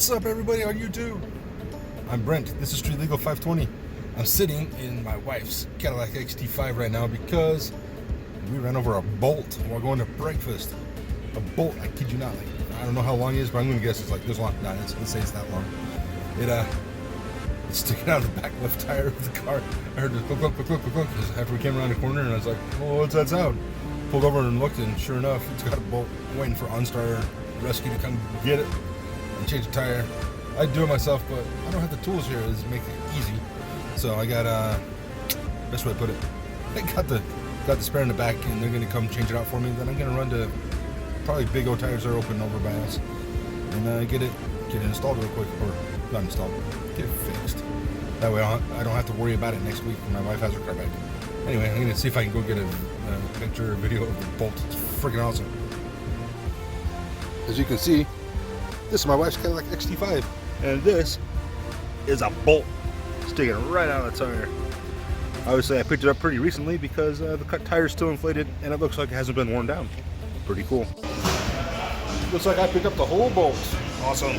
What's up, everybody on YouTube? I'm Brent. This is Street Legal 520. I'm sitting in my wife's Cadillac XT5 right now because we ran over a bolt while going to breakfast. A bolt, I kid you not. Like, I don't know how long it is, but I'm going to guess it's like this long. No, let's say it's that long. It's sticking out of the back left tire of the car. I heard the click, click, click, click, click, click after we came around the corner, and I was like, oh, what's that sound? Pulled over and looked, and sure enough, it's got a bolt waiting for OnStar Rescue to come get it and change the tire. I'd do it myself, but I don't have the tools here to make it easy. So I got, best way to put it, I got the spare in the back, and they're going to come change it out for me. Then I'm going to run to probably Big O tires that are open over by us and get it installed real quick, or not installed, get it fixed. That way I don't have to worry about it next week when my wife has her car back. Anyway, I'm going to see if I can go get a picture or video of the bolt. It's freaking awesome. As you can see, this is my wife's Cadillac XT5, and this is a bolt sticking right out of the tire. Obviously, I picked it up pretty recently because the tire is still inflated and it looks like it hasn't been worn down. Pretty cool. Looks like I picked up the whole bolt. Awesome.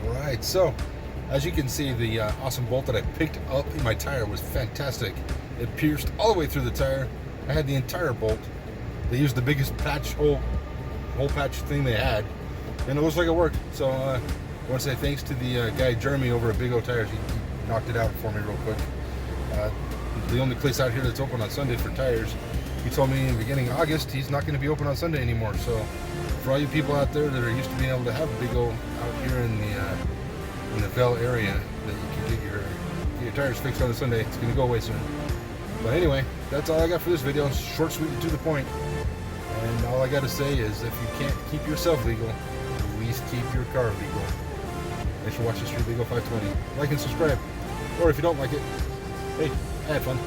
Alright, so as you can see, the awesome bolt that I picked up in my tire was fantastic. It pierced all the way through the tire. I had the entire bolt. They used the biggest hole patch thing they had, and it looks like it worked. So I want to say thanks to the guy Jeremy over at Big O Tires. He knocked it out for me real quick. The only place out here that's open on Sunday for tires. He told me in the beginning of August he's not going to be open on Sunday anymore. So for all you people out there that are used to being able to have Big O out here in the Vale area, that you can get your tires fixed on a Sunday, it's going to go away soon. But anyway, that's all I got for this video. Short, sweet, and to the point. And all I got to say is, if you can't keep yourself legal, at least keep your car legal. Thanks for watching Street Legal 520. Like and subscribe. Or if you don't like it, hey, I had fun.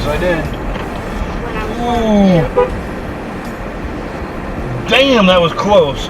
I did. Damn, that was close.